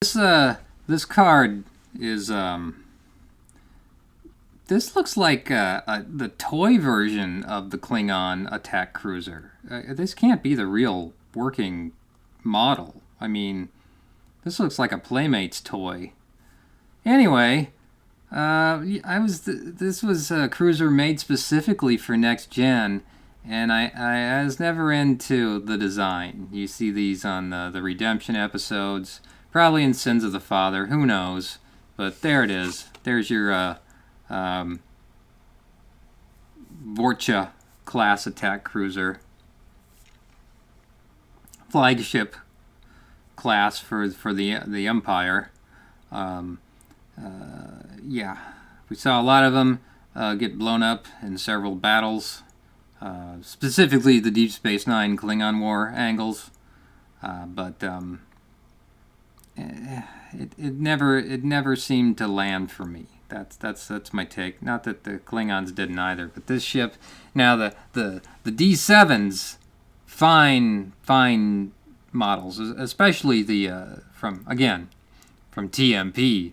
This card is this looks like the toy version of the Klingon attack cruiser. This can't be the real working model. I mean, this looks like a Playmates toy. Anyway, this was a cruiser made specifically for next gen, and I was never into the design. You see these on the Redemption episodes, probably in Sins of the Father. Who knows? But there it is. There's your Vor'cha class attack cruiser, flagship class for the Empire. Yeah, we saw a lot of them get blown up in several battles, specifically the Deep Space Nine Klingon War angles. But it never seemed to land for me. That's my take. Not that the Klingons didn't either, but this ship. Now the D7s, fine models, especially the from TMP,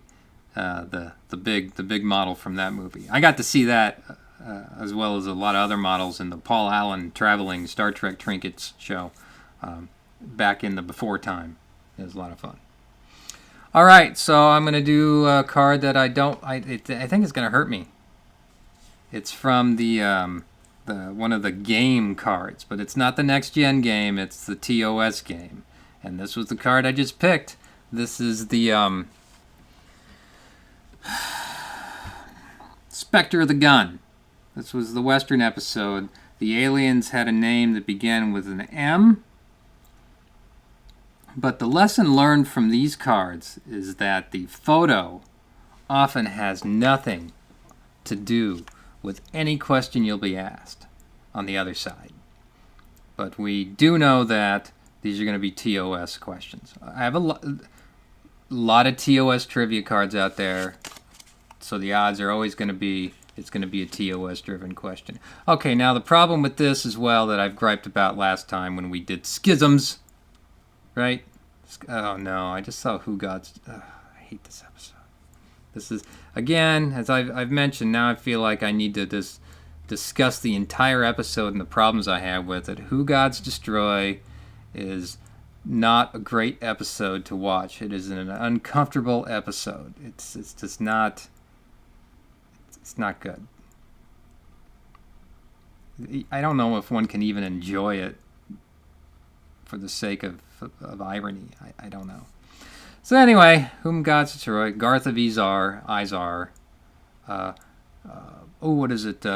the big model from that movie. I got to see that as well as a lot of other models in the Paul Allen traveling Star Trek trinkets show back in the before time. It was a lot of fun. All right, so I'm gonna do a card that I think it's gonna hurt me. It's from the one of the game cards, but it's not the next gen game. It's the TOS game, and this was the card I just picked. This is the Spectre of the Gun. This was the Western episode. The aliens had a name that began with an M. But the lesson learned from these cards is that the photo often has nothing to do with any question you'll be asked on the other side. But we do know that these are going to be TOS questions. I have a lot of TOS trivia cards out there, so the odds are always going to be it's going to be a TOS-driven question. Okay, now the problem with this as well that I've griped about last time when we did schisms, right? Oh no, I just saw Who Gods. I hate this episode. This is, again, as I've mentioned, now I feel like I need to just discuss the entire episode and the problems I have with it. Who Gods Destroy is not a great episode to watch. It is an uncomfortable episode. It's just not. It's not good. I don't know if one can even enjoy it for the sake of irony. I don't know. So anyway, Whom Gods Destroy, Garth of Izar. What is it?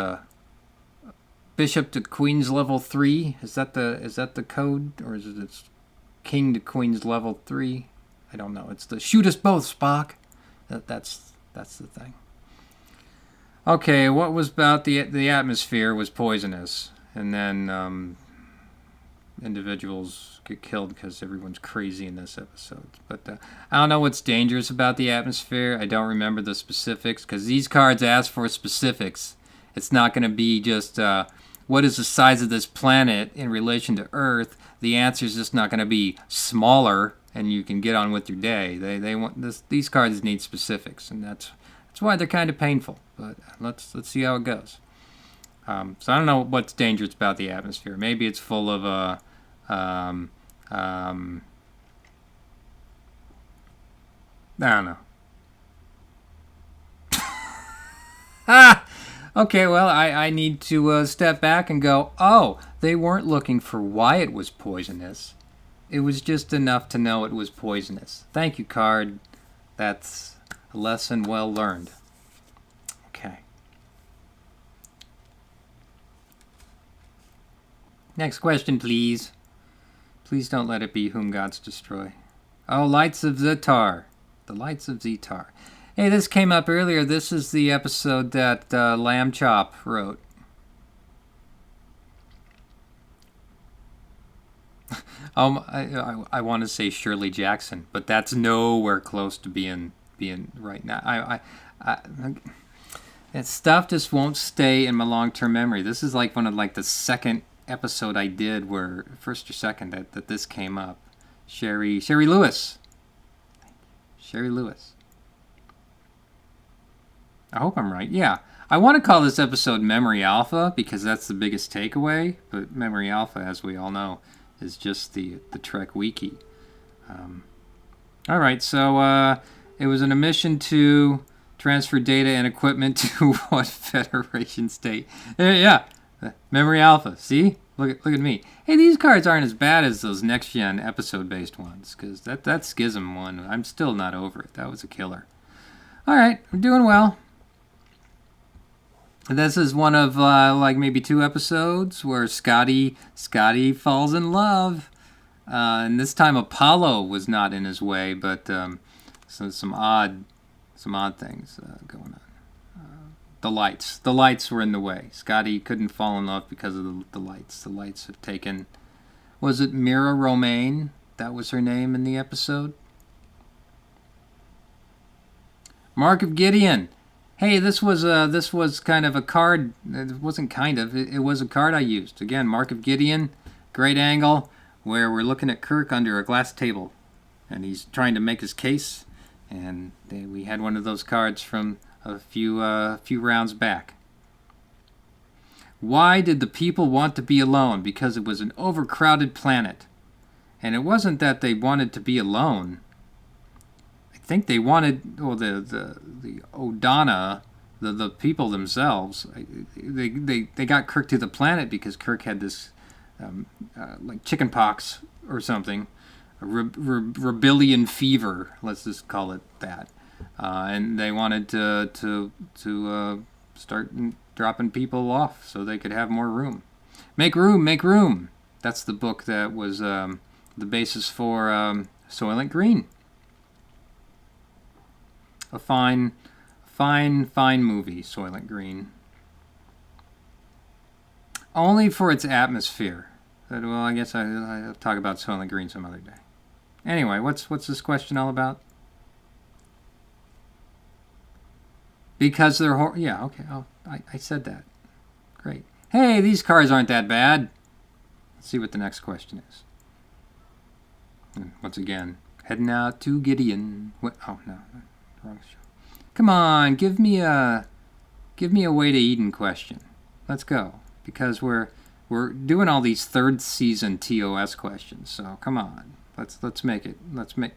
Bishop to Queen's level 3. Is that the code, or is it King to Queen's level 3? I don't know. It's the shoot us both, Spock. That's the thing. Okay, what was about the atmosphere was poisonous, and then individuals get killed because everyone's crazy in this episode. But I don't know what's dangerous about the atmosphere. I don't remember the specifics because these cards ask for specifics. It's not going to be just what is the size of this planet in relation to Earth. The answer is just not going to be smaller and you can get on with your day. They want this. These cards need specifics, and that's why they're kind of painful. But let's see how it goes. So I don't know what's dangerous about the atmosphere. Maybe it's full of I don't know. Okay, well, I need to step back and go, oh, they weren't looking for why it was poisonous. It was just enough to know it was poisonous. Thank you, card. That's a lesson well learned. Okay. Next question, please. Please don't let it be Whom Gods Destroy. Oh, Lights of Zetar. The Lights of Zetar. Hey, this came up earlier. This is the episode that Lamb Chop wrote. I want to say Shirley Jackson, but that's nowhere close to being right now. That stuff just won't stay in my long-term memory. This is like one of the second episode I did where first or second that this came up. Sherry Lewis. Sherry Lewis. I hope I'm right. Yeah. I want to call this episode Memory Alpha because that's the biggest takeaway. But Memory Alpha, as we all know, is just the Trek wiki. All right. So it was an mission to transfer data and equipment to what Federation state? Yeah. Memory Alpha. See? Look at me. Hey, these cards aren't as bad as those next-gen episode-based ones, because that Schism one, I'm still not over it. That was a killer. All right, we're doing well. This is one of, like, maybe 2 episodes where Scotty falls in love. And this time Apollo was not in his way, but so some odd things going on. The lights were in the way. Scotty couldn't fall in love because of the lights. The lights have taken... Was it Mira Romaine? That was her name in the episode? Mark of Gideon. Hey, this was kind of a card. It wasn't kind of. It was a card I used. Again, Mark of Gideon. Great angle where we're looking at Kirk under a glass table. And he's trying to make his case. And we had one of those cards from... a few rounds back. Why did the people want to be alone? Because it was an overcrowded planet. And it wasn't that they wanted to be alone. I think they wanted, well, the Odana, the people themselves, they got Kirk to the planet because Kirk had this, like chicken pox or something, a rebellion fever, let's just call it that. And they wanted to start dropping people off so they could have more room. Make room, make room. That's the book that was the basis for Soylent Green. A fine movie, Soylent Green. Only for its atmosphere. Well, I guess I'll talk about Soylent Green some other day. Anyway, what's this question all about? Because they're... yeah, okay. Oh, I said that. Great. Hey, these cards aren't that bad. Let's see what the next question is. And once again, heading out to Gideon. What? Oh, no. Wrong show. Come on, give me a Way to Eden question. Let's go. Because we're doing all these 3rd season TOS questions. So, come on. Let's make it. Let's make...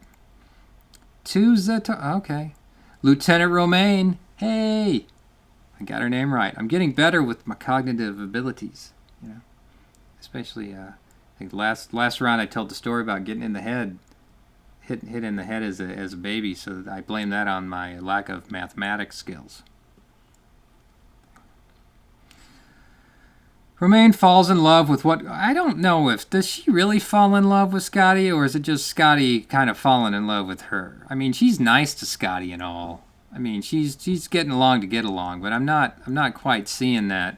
2 Zetar... Okay. Lieutenant Romaine... Hey, I got her name right. I'm getting better with my cognitive abilities, you know. Especially, I think last round I told the story about getting in the head, hit in the head as a baby. So I blame that on my lack of mathematics skills. Romaine falls in love with what... I don't know if... Does she really fall in love with Scotty, or is it just Scotty kind of falling in love with her? I mean, she's nice to Scotty and all. I mean, she's getting along to get along, but I'm not quite seeing that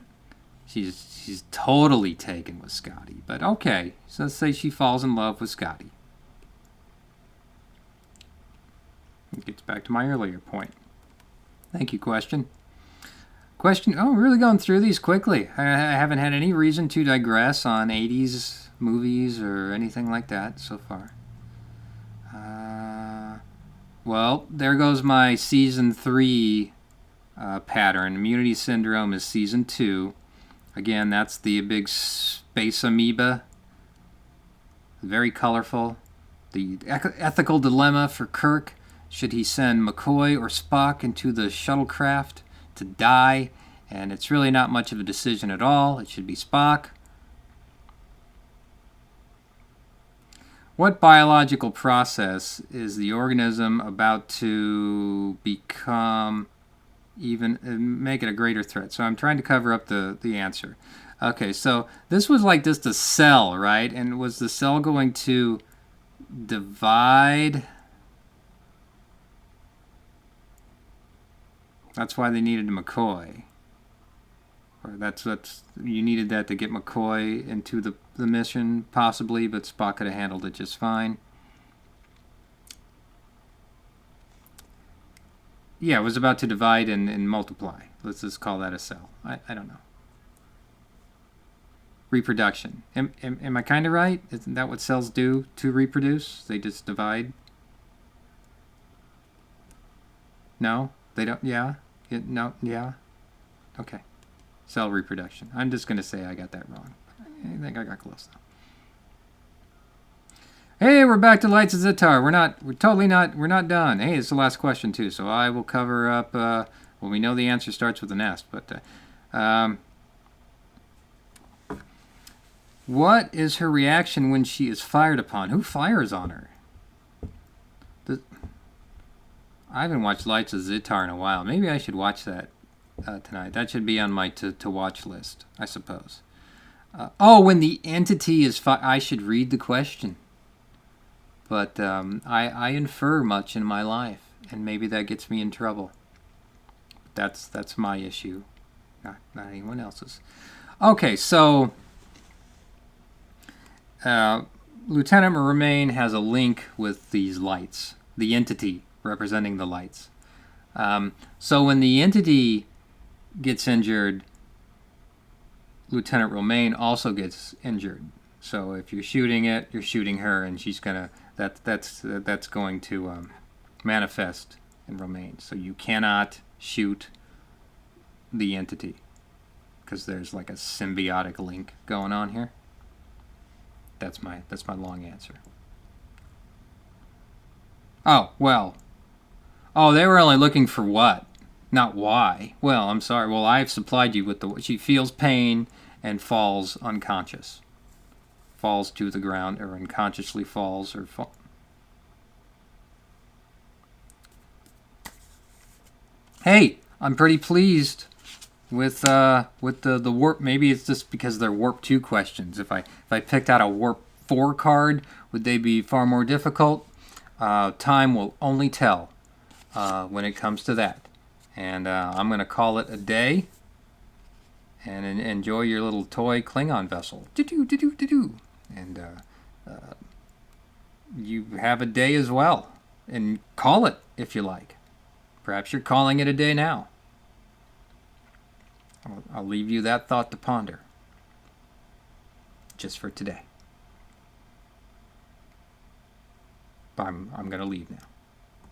she's totally taken with Scotty. But okay, so let's say she falls in love with Scotty. It gets back to my earlier point. Thank you, question. Oh, really going through these quickly. I haven't had any reason to digress on 80s movies or anything like that so far. Well, there goes my Season 3 pattern. Immunity Syndrome is Season 2. Again, that's the big space amoeba. Very colorful. The ethical dilemma for Kirk. Should he send McCoy or Spock into the shuttlecraft to die? And it's really not much of a decision at all. It should be Spock. What biological process is the organism about to become even, make it a greater threat? So I'm trying to cover up the answer. Okay, so this was like just a cell, right? And was the cell going to divide? That's why they needed a McCoy. Or that's you needed that to get McCoy into the mission, possibly, but Spock could have handled it just fine. Yeah, it was about to divide and multiply. Let's just call that a cell. I don't know. Reproduction. Am I kind of right? Isn't that what cells do to reproduce? They just divide? No? They don't? Yeah? No? Yeah? Okay. Cell reproduction. I'm just going to say I got that wrong. I think I got close though. Hey, we're back to Lights of Zetar. We're not done. Hey, it's the last question too, so I will cover up, well, we know the answer starts with an S, but, what is her reaction when she is fired upon? Who fires on her? I haven't watched Lights of Zetar in a while. Maybe I should watch that tonight. That should be on my to-watch list, I suppose. Oh, when the entity is I should read the question. But I infer much in my life, and maybe that gets me in trouble. That's my issue, not anyone else's. Okay, so Lieutenant Romaine has a link with these lights, the entity representing the lights. So when the entity gets injured, Lieutenant Romaine also gets injured. So if you're shooting it, you're shooting her, and she's gonna that's going to manifest in Romaine. So you cannot shoot the entity because there's like a symbiotic link going on here. That's my long answer. Oh well. Oh, they were only looking for what, not why. Well, I'm sorry. Well, I've supplied you with the. She feels pain and falls unconscious. Falls to the ground, or unconsciously falls, or fall. Hey, I'm pretty pleased with the warp. Maybe it's just because they're warp 2 questions. If I picked out a warp 4 card, would they be far more difficult? Time will only tell when it comes to that. And I'm going to call it a day. And enjoy your little toy Klingon vessel. Do-do-do-do-do-do. And you have a day as well. And call it if you like. Perhaps you're calling it a day now. I'll leave you that thought to ponder. Just for today. I'm going to leave now.